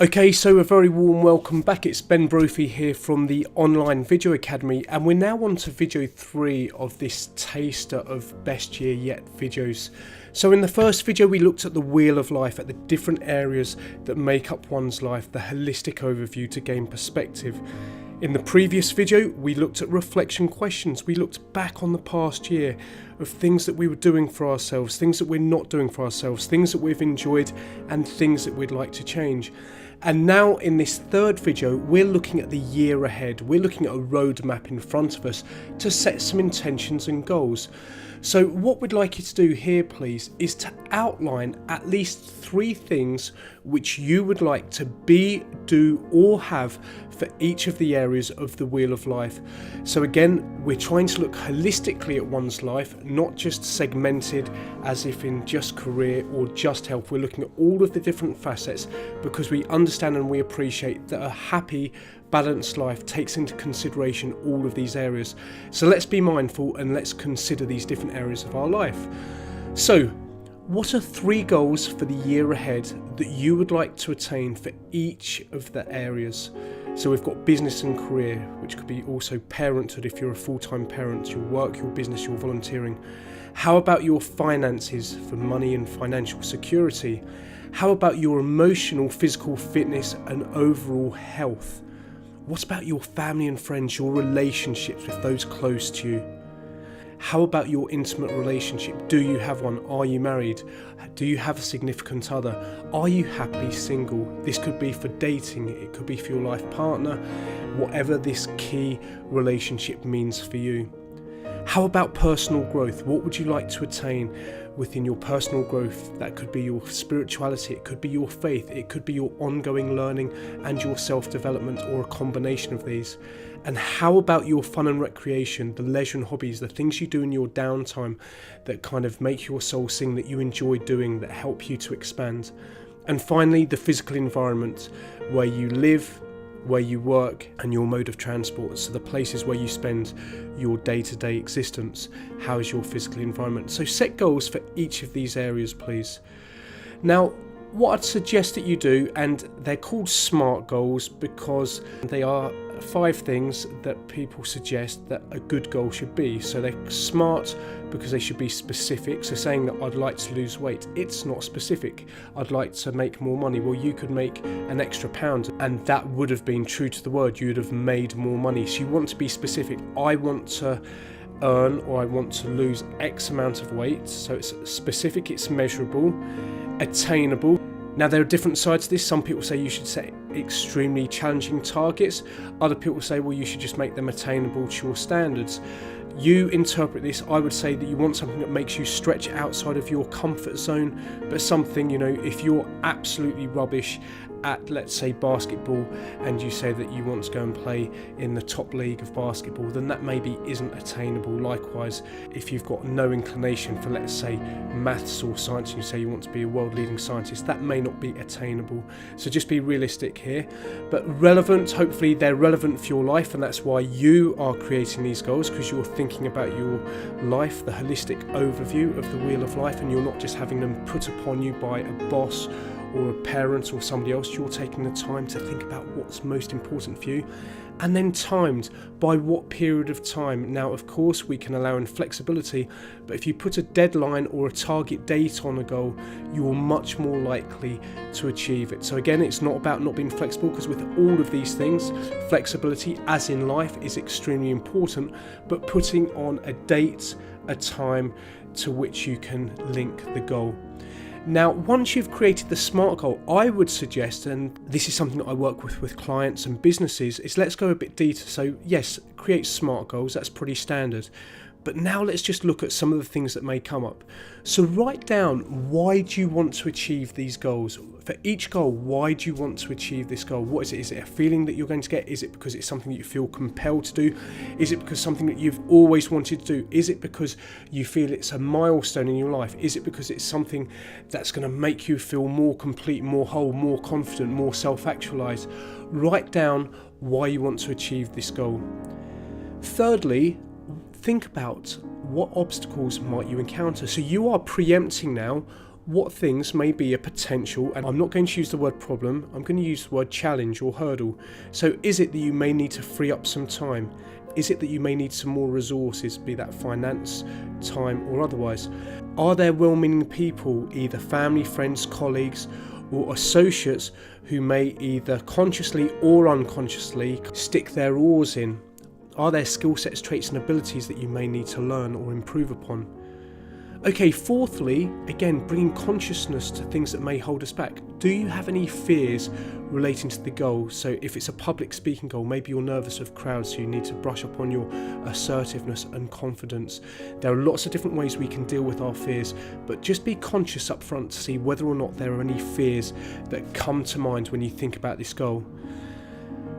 Okay, so a very warm welcome back. It's Brophy here from the Online Video Academy, and we're now on to video 3 of this taster of best year yet videos. So in the first video we looked at the wheel of life, at the different areas that make up one's life, the holistic overview to gain perspective. In the previous video we looked at reflection questions. We looked back on the past year of things that we were doing for ourselves, things that we're not doing for ourselves, things that we've enjoyed and things that we'd like to change. And now in this third video, we're looking at the year ahead. We're looking at a roadmap in front of us to set some intentions and goals. So what we'd like you to do here, please, is to outline at least 3 things which you would like to be, do, or have for each of the areas of the wheel of life. So again, we're trying to look holistically at one's life, not just segmented as if in just career or just health. We're looking at all of the different facets because we understand and we appreciate that a happy, balanced life takes into consideration all of these areas. So let's be mindful and let's consider these different areas of our life. So what are 3 goals for the year ahead that you would like to attain for each of the areas? So we've got business and career, which could be also parenthood if you're a full-time parent, your work, your business, your volunteering. How about your finances for money and financial security? How about your emotional, physical fitness and overall health? What about your family and friends, your relationships with those close to you? How about your intimate relationship? Do you have one? Are you married? Do you have a significant other? Are you happily single? This could be for dating, it could be for your life partner, whatever this key relationship means for you. How about personal growth? What would you like to attain within your personal growth? That could be your spirituality, it could be your faith, it could be your ongoing learning and your self-development, or a combination of these. And how about your fun and recreation, the leisure and hobbies, the things you do in your downtime that kind of make your soul sing, that you enjoy doing, that help you to expand? And finally, the physical environment, where you live, where you work, and your mode of transport. So the places where you spend your day-to-day existence. How is your physical environment? So set goals for each of these areas, please. Now, what I'd suggest that you do, and they're called SMART goals because they are 5 things that people suggest that a good goal should be. So they're SMART because they should be specific. So saying that I'd like to lose weight, it's not specific. I'd like to make more money. Well, you could make an extra £1 and that would have been true to the word. You'd have made more money. So you want to be specific. I want to earn, or I want to lose X amount of weight. So it's specific, it's measurable, attainable. Now there are different sides to this. Some people say you should set extremely challenging targets. Other people say, well, you should just make them attainable to your standards. You interpret this. I would say that you want something that makes you stretch outside of your comfort zone, but something, if you're absolutely rubbish at, let's say, basketball, and you say that you want to go and play in the top league of basketball, then that maybe isn't attainable. Likewise, if you've got no inclination for, let's say, maths or science, and you say you want to be a world-leading scientist, that may not be attainable. So just be realistic here, but relevant. Hopefully they're relevant for your life, and that's why you are creating these goals, because you're thinking about your life, the holistic overview of the wheel of life, and you're not just having them put upon you by a boss or a parent or somebody else. You're taking the time to think about what's most important for you, and then timed by what period of time. Now, of course, we can allow in flexibility, but if you put a deadline or a target date on a goal, you're much more likely to achieve it. So again, it's not about not being flexible, because with all of these things, flexibility, as in life, is extremely important, but putting on a date, a time to which you can link the goal. Now, once you've created the SMART goal, I would suggest, and this is something that I work with clients and businesses, is let's go a bit deeper. So yes, create SMART goals, that's pretty standard. But now let's just look at some of the things that may come up. So write down, why do you want to achieve these goals? For each goal, why do you want to achieve this goal? What is it? Is it a feeling that you're going to get? Is it because it's something that you feel compelled to do? Is it because something that you've always wanted to do? Is it because you feel it's a milestone in your life? Is it because it's something that's going to make you feel more complete, more whole, more confident, more self-actualized? Write down why you want to achieve this goal. Thirdly, think about what obstacles might you encounter. So you are preempting now what things may be a potential, and I'm not going to use the word problem, I'm going to use the word challenge or hurdle. So is it that you may need to free up some time? Is it that you may need some more resources, be that finance, time or otherwise? Are there well-meaning people, either family, friends, colleagues or associates, who may either consciously or unconsciously stick their oars in? Are there skill sets, traits and abilities that you may need to learn or improve upon? Okay, fourthly, again, bringing consciousness to things that may hold us back. Do you have any fears relating to the goal? So if it's a public speaking goal, maybe you're nervous of crowds, so you need to brush up on your assertiveness and confidence. There are lots of different ways we can deal with our fears, but just be conscious up front to see whether or not there are any fears that come to mind when you think about this goal.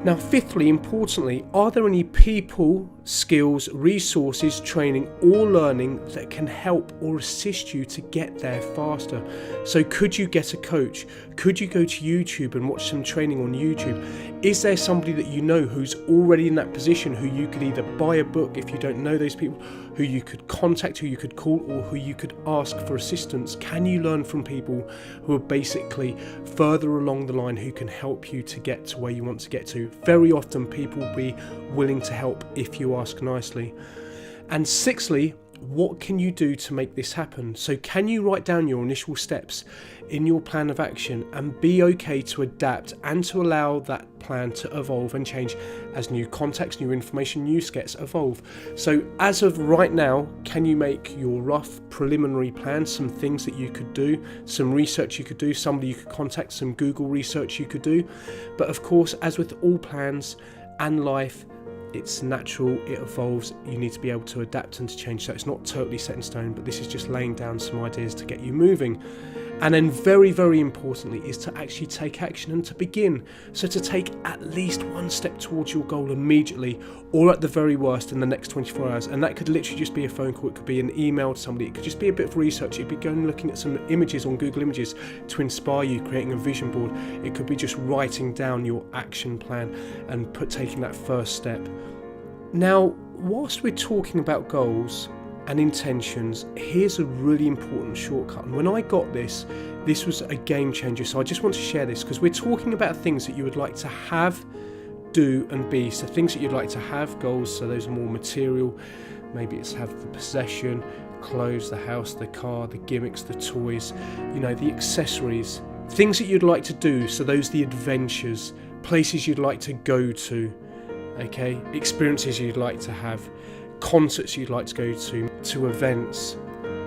Now, fifthly, importantly, are there any people, skills, resources, training or learning that can help or assist you to get there faster? So could you get a coach? Could you go to YouTube and watch some training on YouTube? Is there somebody that you know who's already in that position, who you could either buy a book if you don't know those people, who you could contact, who you could call, or who you could ask for assistance? Can you learn from people who are basically further along the line, who can help you to get to where you want to get to? Very often people will be willing to help if you ask nicely. And sixthly, what can you do to make this happen? So can you write down your initial steps in your plan of action and be okay to adapt and to allow that plan to evolve and change as new context, new information, new skets evolve? So as of right now, can you make your rough preliminary plan, some things that you could do, some research you could do, somebody you could contact, some Google research you could do? But of course, as with all plans and life, it's natural, it evolves, you need to be able to adapt and to change. So it's not totally set in stone, but this is just laying down some ideas to get you moving. And then very, very importantly is to actually take action and to begin. So to take at least one step towards your goal immediately, or at the very worst in the next 24 hours. And that could literally just be a phone call, it could be an email to somebody, it could just be a bit of research, it could be going looking at some images on Google Images to inspire you, creating a vision board. It could be just writing down your action plan and taking that first step. Now, whilst we're talking about goals and intentions, here's a really important shortcut. And when I got this was a game changer. So I just want to share this because we're talking about things that you would like to have, do and be. So things that you'd like to have, goals, so those are more material. Maybe it's have the possession, clothes, the house, the car, the gimmicks, the toys, the accessories. Things that you'd like to do, so those are the adventures, places you'd like to go to. Okay, experiences you'd like to have, concerts you'd like to go to events,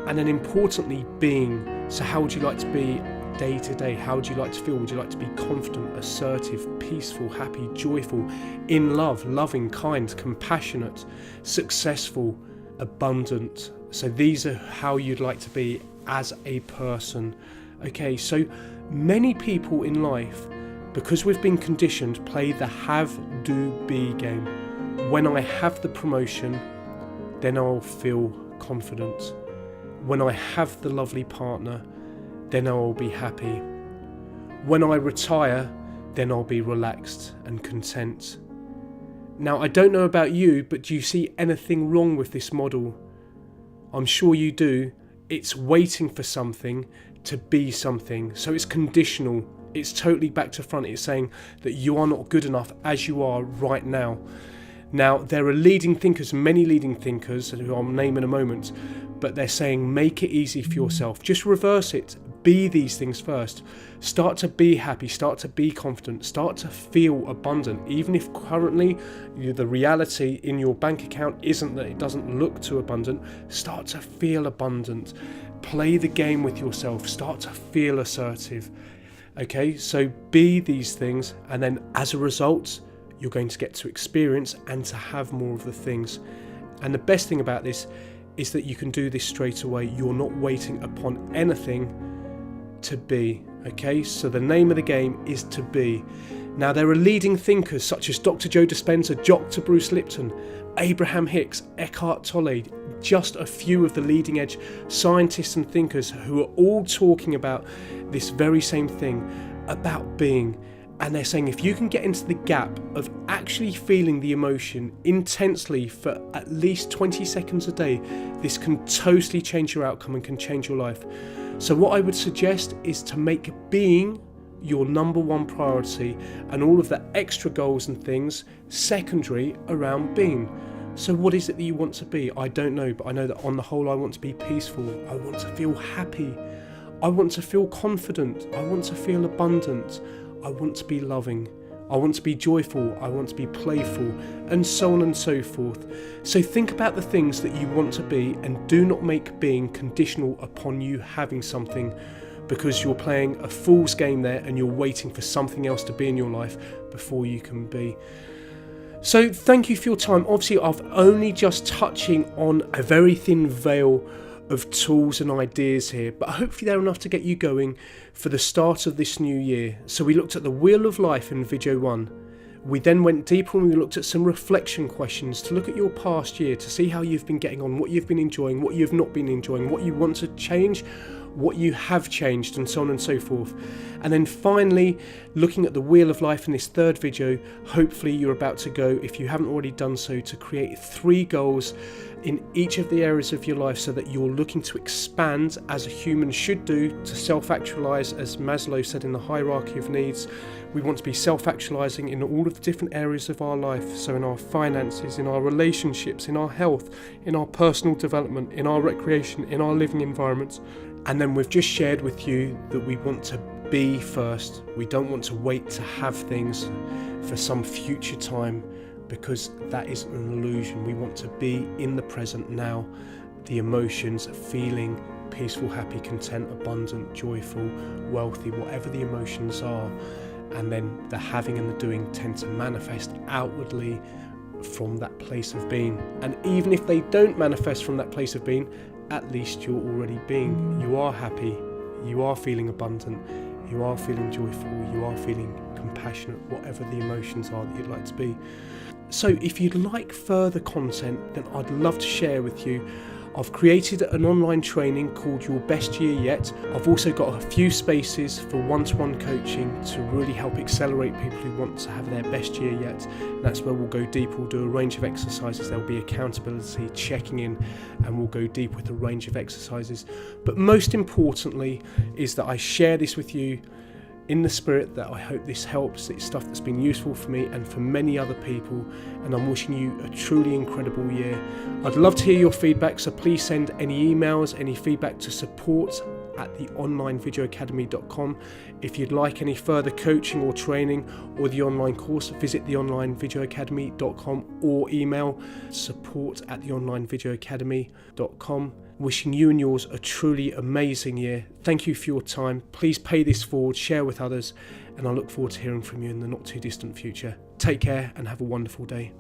and then importantly, being. So how would you like to be day to day? How would you like to feel? Would you like to be confident, assertive, peaceful, happy, joyful, in love, loving, kind, compassionate, successful, abundant? So these are how you'd like to be as a person. Okay, so many people in life, because we've been conditioned, play the have, do, be game. When I have the promotion, then I'll feel confident. When I have the lovely partner, then I will be happy. When I retire, then I'll be relaxed and content. Now, I don't know about you, but do you see anything wrong with this model? I'm sure you do. It's waiting for something to be something. So it's conditional. It's totally back to front. It's saying that you are not good enough as you are right now. Now, there are leading thinkers, many leading thinkers, who I'll name in a moment, but they're saying make it easy for yourself. Just reverse it. Be these things first. Start to be happy. Start to be confident. Start to feel abundant. Even if currently the reality in your bank account isn't that it doesn't look too abundant, start to feel abundant. Play the game with yourself. Start to feel assertive. Okay, so be these things, and then as a result, you're going to get to experience and to have more of the things. And the best thing about this is that you can do this straight away. You're not waiting upon anything to be. Okay, so the name of the game is to be. Now, there are leading thinkers such as Dr. Joe Dispenza, Dr. Bruce Lipton, Abraham Hicks, Eckhart Tolle, just a few of the leading edge scientists and thinkers who are all talking about this very same thing, about being. And they're saying if you can get into the gap of actually feeling the emotion intensely for at least 20 seconds a day, this can totally change your outcome and can change your life. So what I would suggest is to make being your number one priority and all of the extra goals and things secondary around being. So what is it that you want to be? I don't know, but I know that on the whole I want to be peaceful. I want to feel happy. I want to feel confident. I want to feel abundant. I want to be loving. I want to be joyful. I want to be playful, and so on and so forth. So think about the things that you want to be, and do not make being conditional upon you having something, because you're playing a fool's game there and you're waiting for something else to be in your life before you can be. So thank you for your time. Obviously, I've only just touching on a very thin veil of tools and ideas here, but hopefully they're enough to get you going for the start of this new year. So we looked at the Wheel of Life in video 1. We then went deeper and we looked at some reflection questions to look at your past year, to see how you've been getting on, what you've been enjoying, what you've not been enjoying, what you want to change, what you have changed, and so on and so forth. And then finally, looking at the Wheel of Life in this third video, hopefully you're about to go, if you haven't already done so, to create 3 goals in each of the areas of your life, so that you're looking to expand, as a human should do, to self-actualize. As Maslow said in the hierarchy of needs, we want to be self-actualizing in all of the different areas of our life. So in our finances, in our relationships, in our health, in our personal development, in our recreation, in our living environments. And then we've just shared with you that we want to be first. We don't want to wait to have things for some future time, because that is an illusion. We want to be in the present now, the emotions, feeling peaceful, happy, content, abundant, joyful, wealthy, whatever the emotions are. And then the having and the doing tend to manifest outwardly from that place of being. And even if they don't manifest from that place of being, at least you're already being. You are happy, you are feeling abundant, you are feeling joyful, you are feeling compassionate, whatever the emotions are that you'd like to be. So if you'd like further content, then I'd love to share with you. I've created an online training called Your Best Year Yet. I've also got a few spaces for one-to-one coaching to really help accelerate people who want to have their best year yet. And that's where we'll go deep. We'll do a range of exercises. There'll be accountability, checking in, and we'll go deep with a range of exercises. But most importantly is that I share this with you in the spirit that I hope this helps. It's stuff that's been useful for me and for many other people, and I'm wishing you a truly incredible year. I'd love to hear your feedback, so please send any emails, any feedback to support@theonlinevideoacademy.com. If you'd like any further coaching or training or the online course, visit theonlinevideoacademy.com or email support@theonlinevideoacademy.com. Wishing you and yours a truly amazing year. Thank you for your time. Please pay this forward, share with others, and I look forward to hearing from you in the not too distant future. Take care and have a wonderful day.